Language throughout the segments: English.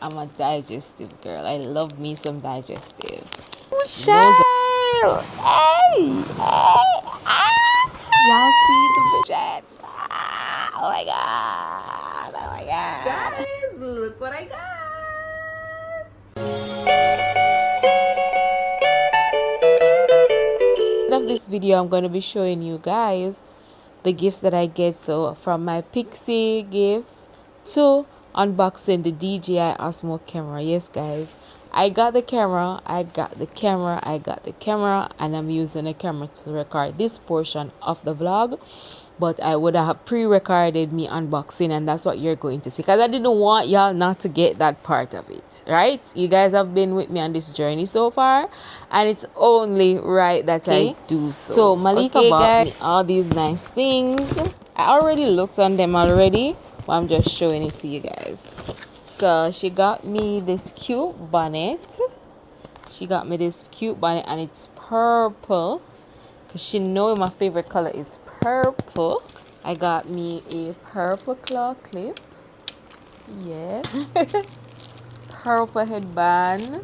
I'm a digestive girl. I love me some digestive. Child! Hey! Hey! Y'all see the budgets? Oh my god! Oh my god! Guys, look what I got! Of this video, I'm going to be showing you guys the gifts that I get. So from my Pixie gifts to unboxing the DJI Osmo camera. Yes, guys, I got the camera, and I'm using the camera to record this portion of the vlog. But I would have pre-recorded me unboxing, and that's what you're going to see, because I didn't want y'all not to get that part of it, right? You guys have been with me on this journey so far, and it's only right that I do so. Malika bought me all these nice things. I already looked on them already, but I'm just showing it to you guys. So she got me this cute bonnet. And it's purple, because she know my favorite color is purple. I got me a purple claw clip. Yes. Purple headband.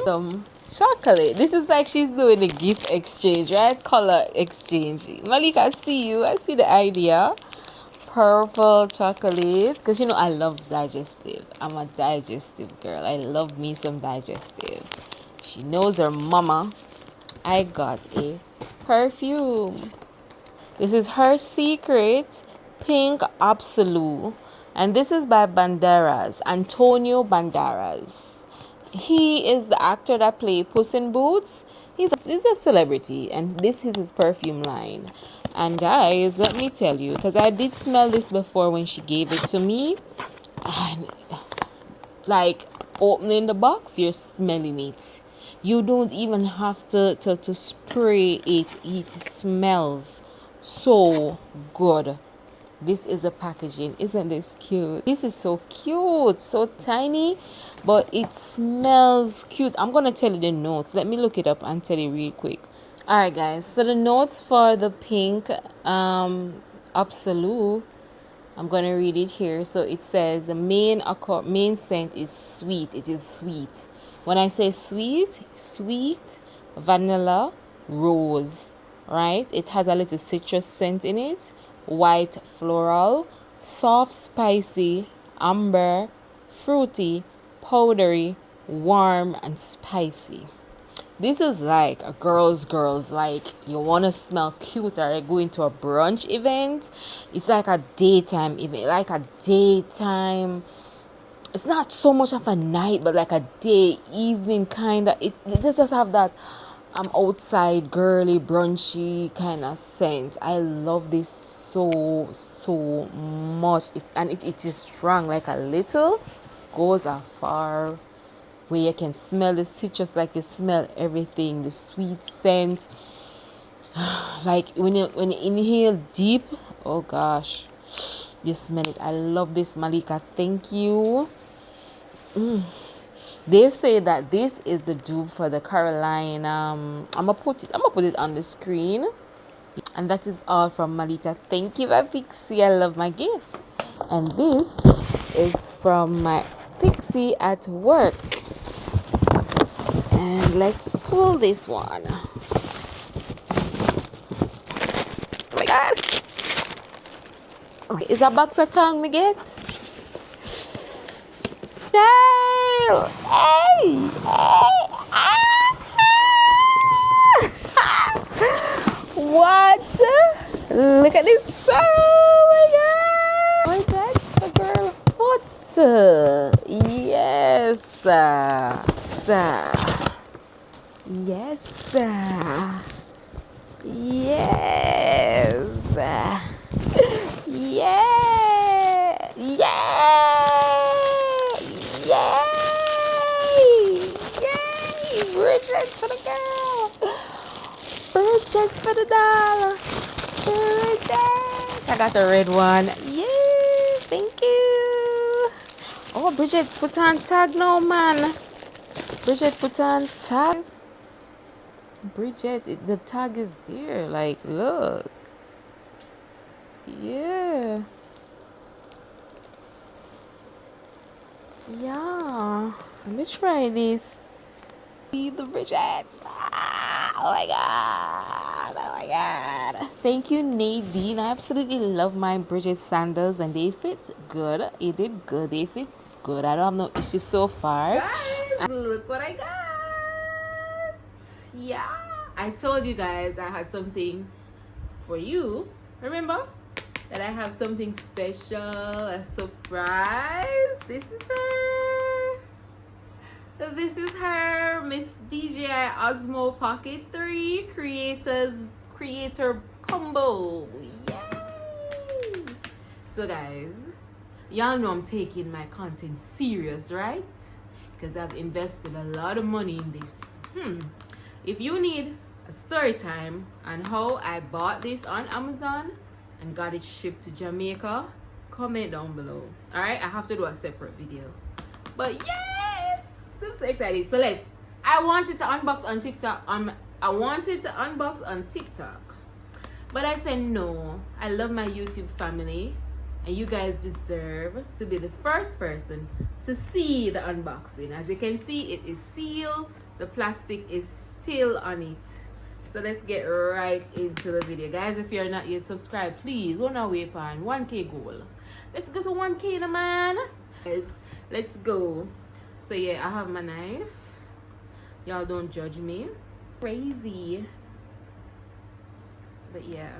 Some chocolate. This is like she's doing a gift exchange, right? Color exchange. Malika, I see you. I see the idea. Purple chocolate, because you know I love digestive. I'm a digestive girl. I love me some digestive. She knows her mama. I got a perfume. This is Her Secret Pink Absolute, and this is by Antonio Banderas. He is the actor that played Puss in Boots. He's a celebrity, and this is his perfume line. And guys, let me tell you, because I did smell this before when she gave it to me, and like opening the box, you're smelling it. You don't even have to spray it. It smells so good. This is the packaging. Isn't this cute? This is so cute, so tiny, but it smells cute. I'm gonna tell you the notes. Let me look it up and tell you real quick. All right, guys, so the notes for the pink Absolute, I'm gonna read it here. So it says the main scent is sweet. It is sweet. When I say sweet, vanilla, rose, right? It has a little citrus scent in it, white floral, soft spicy, amber, fruity, powdery, warm, and spicy. This is like a girls, like you want to smell cute or you're going to a brunch event. It's like a daytime event, it's not so much of a night, but like a day, evening kind of. It just have that outside girly, brunchy kind of scent. I love this so much. It is strong, like a little goes a far where you can smell the citrus, like you smell everything, the sweet scent. Like when you inhale deep, oh gosh, you smell it. I love this, Malika. Thank you. They say that this is the dupe for the Caroline. I'm gonna put it on the screen. And that is all from Malika. Thank you, my Pixie. I love my gift. And this is from my Pixie at work. And let's pull this one. Oh my god. Okay, is a box of tongue me get? Child! Hey! Hey! What? Look at this. Oh my god. That's the girl foot. Yes. Yes. Yes. Yeah. Yay. Bridget for the girl. Bridget for the dollar. Bridget. I got the red one. Yay. Thank you. Oh, Bridget put on tag now, man. Bridget put on tags. Bridget, the tag is there. Like, look. Yeah. Yeah, let me try this. See the Bridgets. Oh my god. Oh my god. Thank you, Nadine. I absolutely love my Bridget sandals and they fit good. It did good. They fit good. I don't have no issues so far. Guys, look what I got. Yeah. I told you guys I had something for you. Remember? That I have something special, a surprise. This is her. This is her Miss DJI Osmo Pocket 3 Creator Combo. Yay! So guys, y'all know I'm taking my content serious, right? Because I've invested a lot of money in this. If you need a story time on how I bought this on Amazon and got it shipped to Jamaica, comment down below. Alright, I have to do a separate video. But yes! I'm so excited. So I wanted to unbox on TikTok. I wanted to unbox on TikTok. But I said no. I love my YouTube family. And you guys deserve to be the first person to see the unboxing. As you can see, it is sealed. The plastic is still on it. So let's get right into the video. Guys, if you're not yet subscribed, please run away upon 1K goal. Let's go to 1K now, man. Guys, let's go. So yeah, I have my knife. Y'all don't judge me. Crazy. But yeah,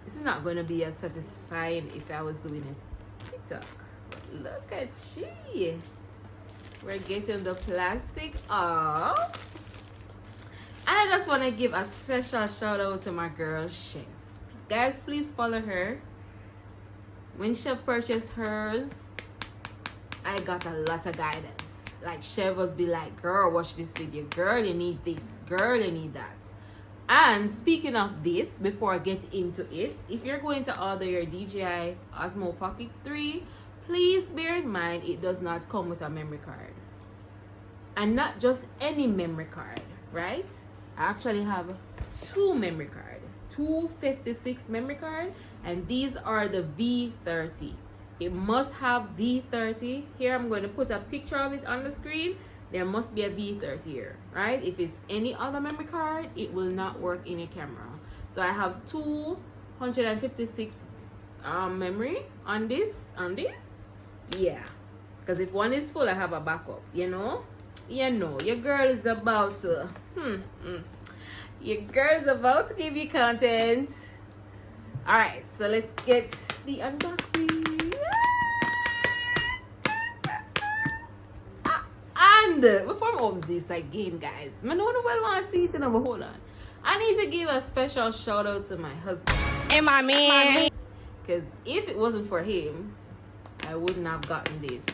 this is not going to be as satisfying if I was doing a TikTok. But look at she. We're getting the plastic off. I just want to give a special shout out to my girl Chef. Guys, please follow her. When Chef purchased hers, I got a lot of guidance. Like Chef was be like, girl, watch this video. Girl, you need this. Girl, you need that. And speaking of this, before I get into it, if you're going to order your DJI Osmo Pocket 3, please bear in mind it does not come with a memory card. And not just any memory card, right? I actually have two memory cards, 256 memory card, and these are the V30. It must have V30. Here I'm going to put a picture of it on the screen. There must be a V30 here, right? If it's any other memory card, it will not work in a camera. So I have 256 memory on this. Yeah, because if one is full, I have a backup. Your girl is about to your girl is about to give you content. All right, so let's get the unboxing. And before I open this again, guys, I don't want to see it, but hold on. I need to give a special shout out to my husband And my man. because if it wasn't for him, I wouldn't have gotten this.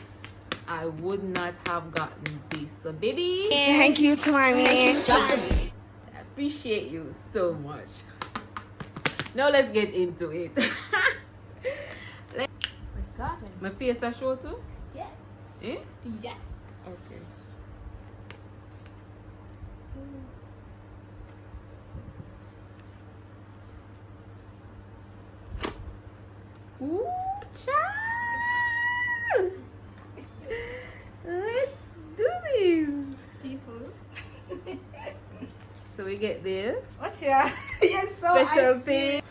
I would not have gotten this. So baby, Thank you to my man. I appreciate you so much. Now let's get into it. My face I show too? Yeah. Eh? Yes. Okay. Ooh, child! Let's do this. People. So we get this What's your You're so special icy. thing.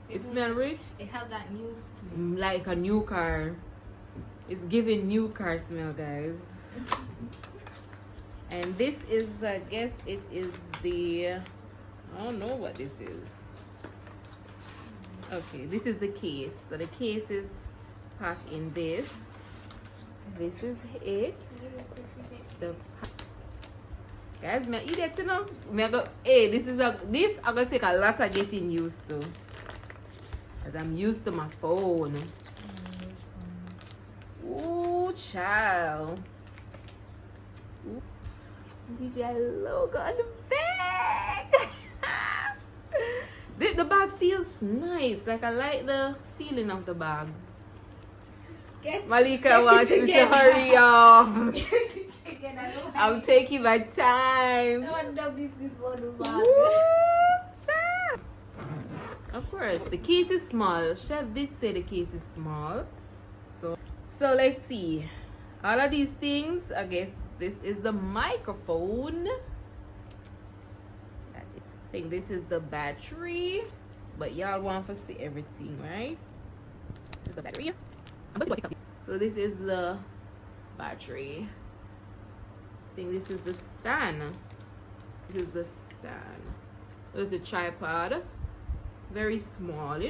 It smells rich, It have that new smell. like a new car. It's giving new car smell, guys. And this is, I guess it is the, I don't know what this is. Okay, this is the case. So the case is packed in this. This is it. The guys, me you get to know. Me I go, hey, this I'm gonna take a lot of getting used to. Cause I'm used to my phone. Ooh, child. Ooh. DJI logo on the back. The bag feels nice. Like I like the feeling of the bag. Malika wants me to hurry up. I'm taking my time. Of course, the case is small. Chef did say the case is small. So let's see. All of these things, I guess this is the microphone. I think this is the battery, but y'all want to see everything, right? This is the battery. So this is the battery. I think this is the stand. This is the stand. So it's a tripod, very small.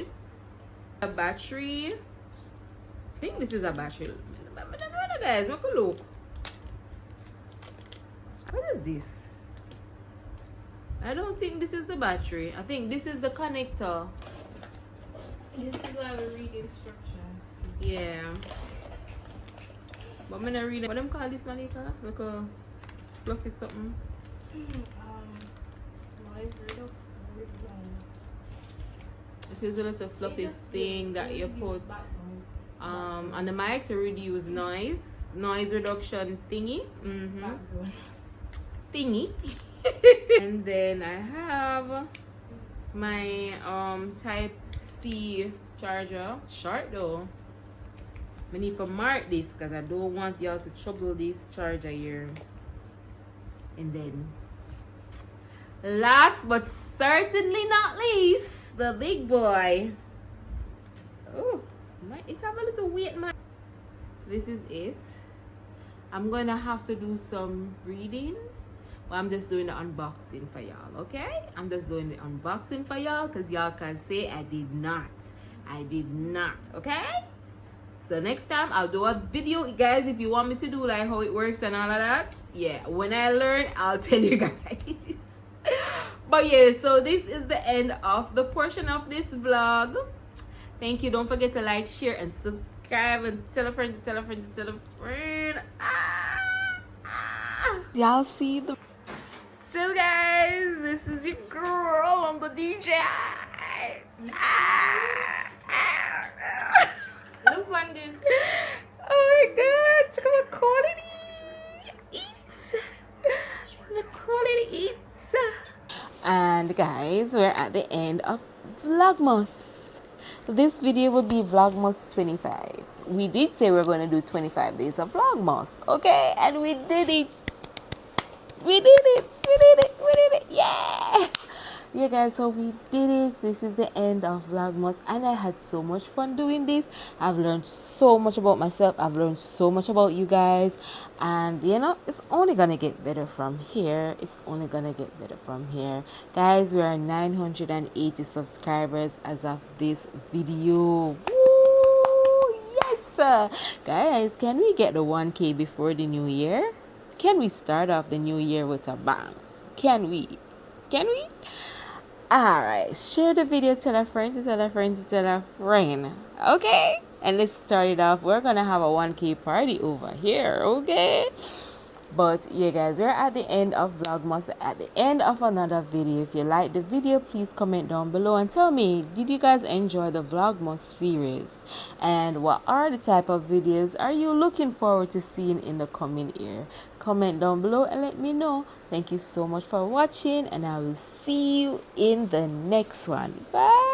A battery. I think this is a battery. Guys, look a look. What is this? I don't think this is the battery. I think this is the connector. This is why we read instructions. Yeah. But I'm not reading. What them call this, Malika? Like a fluffy something. Noise reduction. This is a little fluffy thing that you put on the mic to reduce noise reduction thingy. Thingy. And then I have my type C charger. Short though. I need to mark this because I don't want y'all to trouble this charger here. And then last but certainly not least, the big boy. Oh, it's have a little weight, man. This is it. I'm gonna have to do some reading. Well, I'm just doing the unboxing for y'all, okay? I'm just doing the unboxing for y'all because y'all can say I did not. I did not, okay? So next time I'll do a video, guys, if you want me to do like how it works and all of that. Yeah, when I learn, I'll tell you guys. But yeah, so this is the end of the portion of this vlog. Thank you. Don't forget to like, share, and subscribe, and tell a friend, tell a friend, tell a friend. Y'all see the So guys, this is your girl on the DJ. Look on this. Oh my god, look at the quality eats. The quality eats. And guys, we're at the end of vlogmas. This video will be vlogmas 25. We did say we're going to do 25 days of vlogmas, okay? And we did it. We did it. We did it. We did it. Yeah. Yeah, guys, so we did it. This is the end of vlogmas, and I had so much fun doing this. I've learned so much about myself. I've learned so much about you guys, and you know, it's only gonna get better from here. It's only gonna get better from here, guys. We are 980 subscribers as of this video. Woo! Yes, guys, can we get the 1K before the new year? Can we start off the new year with a bang? Can we? Can we? Alright, share the video, tell a friend to tell a friend to tell a friend. Okay? And let's start it off. We're gonna have a 1K party over here, okay? But yeah, guys, we're at the end of vlogmas, at the end of another video. If you like the video, please comment down below and tell me, did you guys enjoy the vlogmas series, and what are the type of videos are you looking forward to seeing in the coming year? Comment down below and let me know. Thank you so much for watching, and I will see you in the next one. Bye.